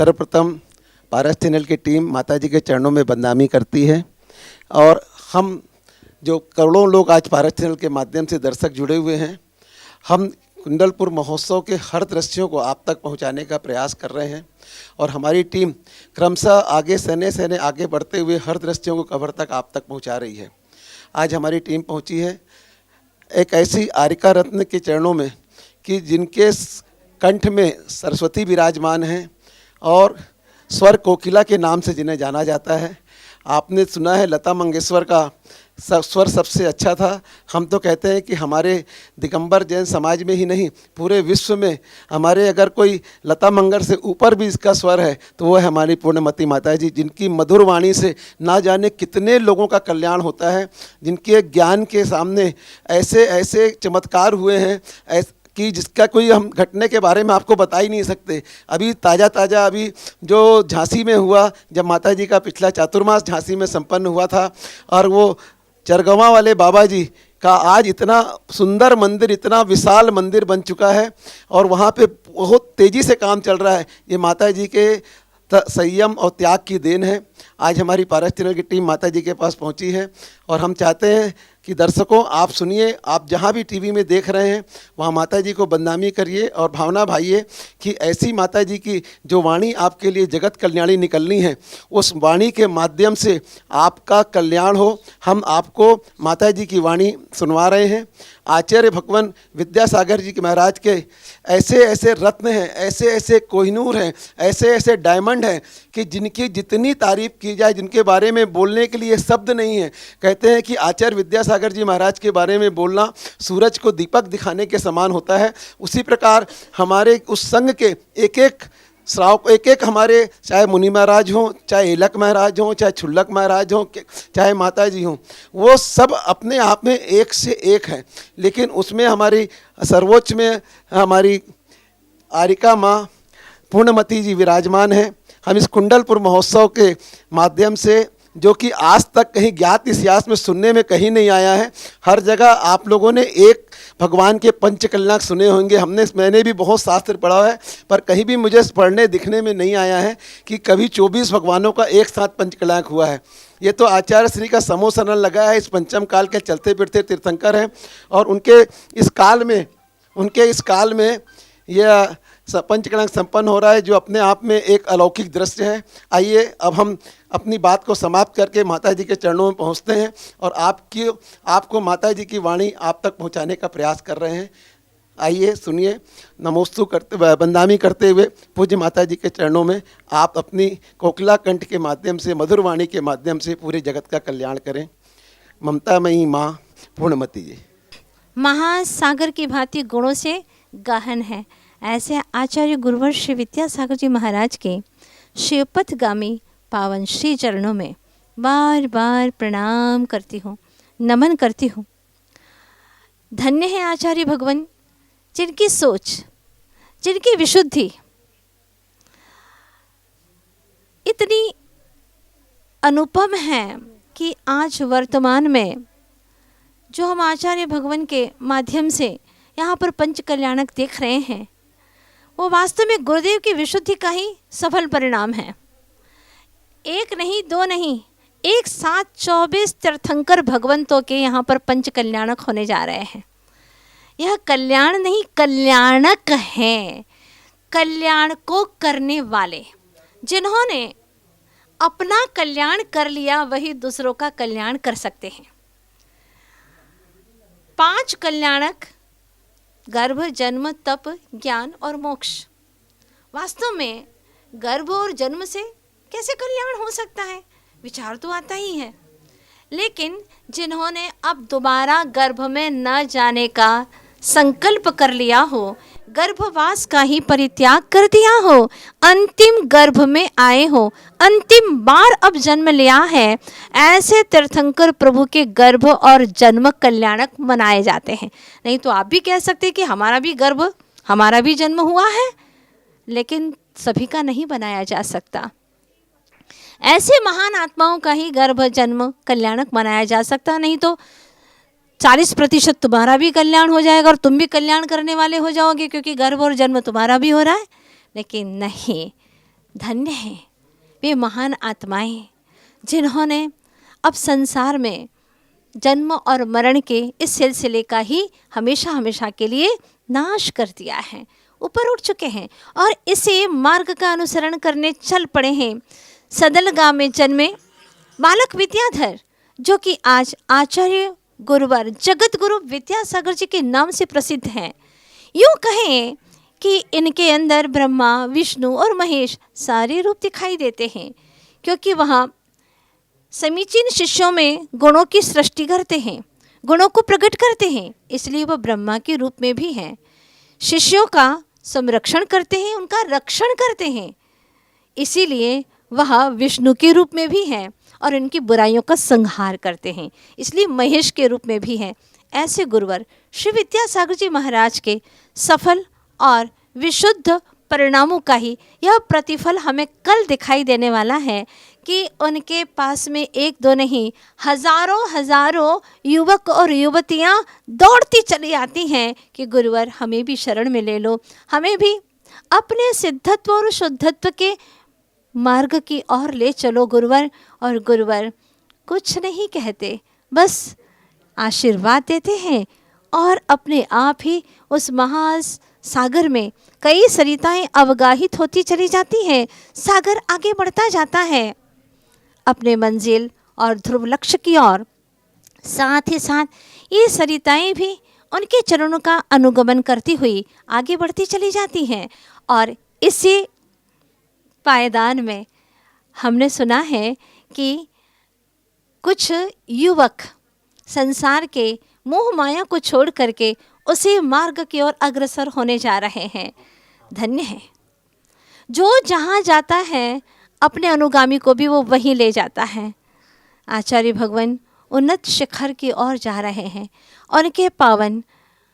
सर्वप्रथम पारस चैनल की टीम माता जी के चरणों में बदनामी करती है और हम जो करोड़ों लोग आज पारस चैनल के माध्यम से दर्शक जुड़े हुए हैं, हम कुंडलपुर महोत्सव के हर दृश्यों को आप तक पहुंचाने का प्रयास कर रहे हैं और हमारी टीम क्रमशः आगे सने आगे बढ़ते हुए हर दृश्यों को कवर तक आप तक पहुंचा रही है। आज हमारी टीम पहुंची है एक ऐसी आरिका रत्न के चरणों में कि जिनके कंठ में सरस्वती विराजमान हैं और स्वर कोकिला के नाम से जिन्हें जाना जाता है। आपने सुना है लता मंगेशकर का स्वर सबसे अच्छा था। हम तो कहते हैं कि हमारे दिगंबर जैन समाज में ही नहीं, पूरे विश्व में हमारे अगर कोई लता मंगेशकर से ऊपर भी इसका स्वर है तो वो है हमारी पूर्णमती माता जी, जिनकी मधुर वाणी से ना जाने कितने लोगों का कल्याण होता है, जिनके ज्ञान के सामने ऐसे ऐसे चमत्कार हुए हैं कि जिसका कोई हम घटने के बारे में आपको बता ही नहीं सकते। अभी ताज़ा अभी जो झांसी में हुआ, जब माता जी का पिछला चातुर्मास झांसी में संपन्न हुआ था और वो चरगवा वाले बाबा जी का आज इतना सुंदर मंदिर, इतना विशाल मंदिर बन चुका है और वहाँ पे बहुत तेज़ी से काम चल रहा है। ये माता जी के संयम और त्याग की देन है। आज हमारी पारस चैनल की टीम माता जी के पास पहुँची है और हम चाहते हैं कि दर्शकों आप सुनिए, आप जहाँ भी टीवी में देख रहे हैं वहाँ माता जी को बदनामी करिए और भावना भाइए कि ऐसी माता जी की जो वाणी आपके लिए जगत कल्याणी निकलनी है, उस वाणी के माध्यम से आपका कल्याण हो। हम आपको माता जी की वाणी सुनवा रहे हैं। आचार्य भगवान विद्यासागर जी के महाराज के ऐसे ऐसे रत्न हैं, ऐसे ऐसे कोहिनूर हैं, ऐसे ऐसे डायमंड हैं कि जिनकी जितनी तारीफ़ की जाए, जिनके बारे में बोलने के लिए शब्द नहीं है। कहते हैं कि आचार्य विद्यासागर जी महाराज के बारे में बोलना सूरज को दीपक दिखाने के समान होता है। उसी प्रकार हमारे उस संघ के एक एक श्रावक, एक एक हमारे, चाहे मुनि महाराज हों, चाहे एलक महाराज हों, चाहे छुल्लक महाराज हों, चाहे माता जी हों, वो सब अपने आप में एक से एक हैं। लेकिन उसमें हमारी सर्वोच्च में हमारी आरिका माँ पूर्णमती जी विराजमान हैं। हम इस कुंडलपुर महोत्सव के माध्यम से, जो कि आज तक कहीं ज्ञात इतिहास में सुनने में कहीं नहीं आया है, हर जगह आप लोगों ने एक भगवान के पंचकल्याणक सुने होंगे। मैंने भी बहुत शास्त्र पढ़ा है, पर कहीं भी मुझे पढ़ने दिखने में नहीं आया है कि कभी 24 भगवानों का एक साथ पंचकल्याणक हुआ है। ये तो आचार्य श्री का समूह शरण लगा है। इस पंचम काल के चलते फिरते तीर्थंकर हैं और उनके इस काल में यह पंचकल्याणक संपन्न हो रहा है, जो अपने आप में एक अलौकिक दृश्य है। आइए अब हम अपनी बात को समाप्त करके माता जी के चरणों में पहुंचते हैं और आपको माता जी की वाणी आप तक पहुंचाने का प्रयास कर रहे हैं। आइए सुनिए, नमोस्तु करते बंदामी करते हुए पूज्य माता जी के चरणों में आप अपनी कोकिला कंठ के माध्यम से, मधुर वाणी के माध्यम से पूरे जगत का कल्याण करें। ममतामयी माँ पूर्णमती जी महासागर की भांति गुणों से गहन है, ऐसे आचार्य गुरुवर श्री विद्यासागर जी महाराज के शिवपथगामी पावन श्री चरणों में बार बार प्रणाम करती हूँ, नमन करती हूँ। धन्य है आचार्य भगवान, जिनकी सोच, जिनकी विशुद्धि इतनी अनुपम है कि आज वर्तमान में जो हम आचार्य भगवान के माध्यम से यहाँ पर पंच कल्याणक देख रहे हैं, वो वास्तव में गुरुदेव की विशुद्धि का ही सफल परिणाम है। एक नहीं, दो नहीं, एक साथ 24 तीर्थंकर भगवंतों के यहाँ पर पंच कल्याणक होने जा रहे हैं। यह कल्याण नहीं, कल्याणक हैं, कल्याण को करने वाले। जिन्होंने अपना कल्याण कर लिया वही दूसरों का कल्याण कर सकते हैं। 5 कल्याणक, गर्भ, जन्म, तप, ज्ञान और मोक्ष। वास्तव में गर्भ और जन्म से कैसे कल्याण हो सकता है, विचार तो आता ही है। लेकिन जिन्होंने अब दोबारा गर्भ में न जाने का संकल्प कर लिया हो, गर्भवास का ही परित्याग कर दिया हो, अंतिम गर्भ में आए हो, अंतिम बार अब जन्म लिया है, ऐसे तीर्थंकर प्रभु के गर्भ और जन्म कल्याणक मनाए जाते हैं। नहीं तो आप भी कह सकते कि हमारा भी गर्भ, हमारा भी जन्म हुआ है, लेकिन सभी का नहीं बनाया जा सकता। ऐसे महान आत्माओं का ही गर्भ, जन्म कल्याणक मनाया जा सकता। नहीं तो 40% तुम्हारा भी कल्याण हो जाएगा और तुम भी कल्याण करने वाले हो जाओगे, क्योंकि गर्भ और जन्म तुम्हारा भी हो रहा है। लेकिन नहीं, धन्य हैं वे महान आत्माएं जिन्होंने अब संसार में जन्म और मरण के इस सिलसिले का ही हमेशा हमेशा के लिए नाश कर दिया है, ऊपर उठ चुके हैं और इसी मार्ग का अनुसरण करने चल पड़े हैं। सदलगांव में जन्मे बालक विद्याधर, जो कि आज आचार्य गुरुवर जगत गुरु विद्यासागर जी के नाम से प्रसिद्ध हैं। यूँ कहें कि इनके अंदर ब्रह्मा, विष्णु और महेश सारे रूप दिखाई देते हैं, क्योंकि वहाँ समीचीन शिष्यों में गुणों की सृष्टि करते हैं, गुणों को प्रकट करते हैं, इसलिए वह ब्रह्मा के रूप में भी हैं। शिष्यों का संरक्षण करते हैं, उनका रक्षण करते हैं, इसीलिए वह विष्णु के रूप में भी हैं और इनकी बुराइयों का संहार करते हैं, इसलिए महेश के रूप में भी हैं। ऐसे गुरुवर श्री विद्यासागर जी महाराज के सफल और विशुद्ध परिणामों का ही यह प्रतिफल हमें कल दिखाई देने वाला है कि उनके पास में एक दो नहीं हजारों हजारों युवक और युवतियां दौड़ती चली आती हैं कि गुरुवर हमें भी शरण में ले लो, हमें भी अपने सिद्धत्व और शुद्धत्व के मार्ग की ओर ले चलो गुरुवर। और गुरुवर कुछ नहीं कहते, बस आशीर्वाद देते हैं और अपने आप ही उस महासागर में कई सरिताएं अवगाहित होती चली जाती हैं। सागर आगे बढ़ता जाता है अपने मंजिल और ध्रुव लक्ष्य की ओर। साथ ही साथ ये सरिताएं भी उनके चरणों का अनुगमन करती हुई आगे बढ़ती चली जाती हैं। और इसी पायदान में हमने सुना है कि कुछ युवक संसार के मोह माया को छोड़ करके उसी मार्ग की ओर अग्रसर होने जा रहे हैं। धन्य है जो जहाँ जाता है अपने अनुगामी को भी वो वहीं ले जाता है। आचार्य भगवान उन्नत शिखर की ओर जा रहे हैं। उनके पावन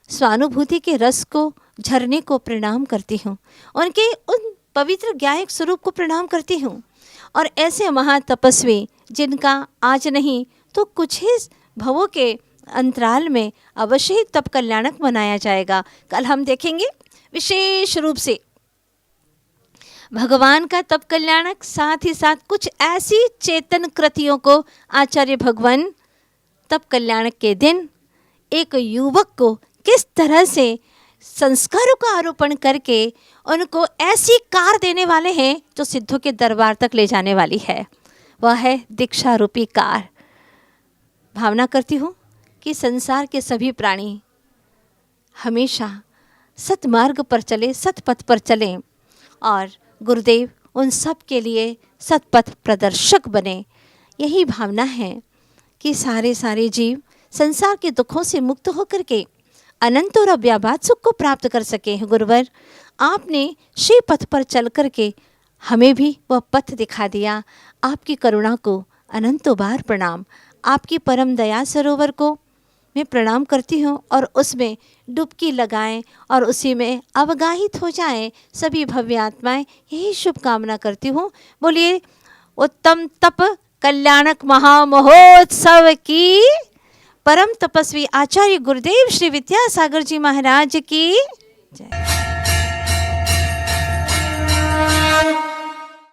स्वानुभूति के रस को झरने को प्रणाम करती हूँ, उनके उन पवित्र ज्ञायक स्वरूप को प्रणाम करती हूँ। और ऐसे महातपस्वी जिनका आज नहीं तो कुछ ही भवों के अंतराल में अवश्य ही तप कल्याणक मनाया जाएगा। कल हम देखेंगे विशेष रूप से भगवान का तप कल्याणक, साथ ही साथ कुछ ऐसी चेतन कृतियों को आचार्य भगवान तप कल्याणक के दिन एक युवक को किस तरह से संस्कारों का आरोपण करके उनको ऐसी कार देने वाले हैं जो सिद्धों के दरबार तक ले जाने वाली है। वह है दीक्षा रूपी कार। भावना करती हूँ कि संसार के सभी प्राणी हमेशा सतमार्ग पर चले, सतपथ पर चलें और गुरुदेव उन सब के लिए सतपथ प्रदर्शक बने। यही भावना है कि सारे जीव संसार के दुखों से मुक्त होकर के अनंत और अव्याभात सुख को प्राप्त कर सके हैं। गुरुवर आपने श्री पथ पर चल कर के हमें भी वह पथ दिखा दिया। आपकी करुणा को अनंतों बार प्रणाम। आपकी परम दया सरोवर को मैं प्रणाम करती हूँ और उसमें डुबकी लगाएं और उसी में अवगाहित हो जाएं सभी भव्य आत्माएं, यही शुभकामना करती हूँ। बोलिए उत्तम तप कल्याणक महामहोत्सव की परम तपस्वी आचार्य गुरुदेव श्री विद्यासागर जी महाराज की जय।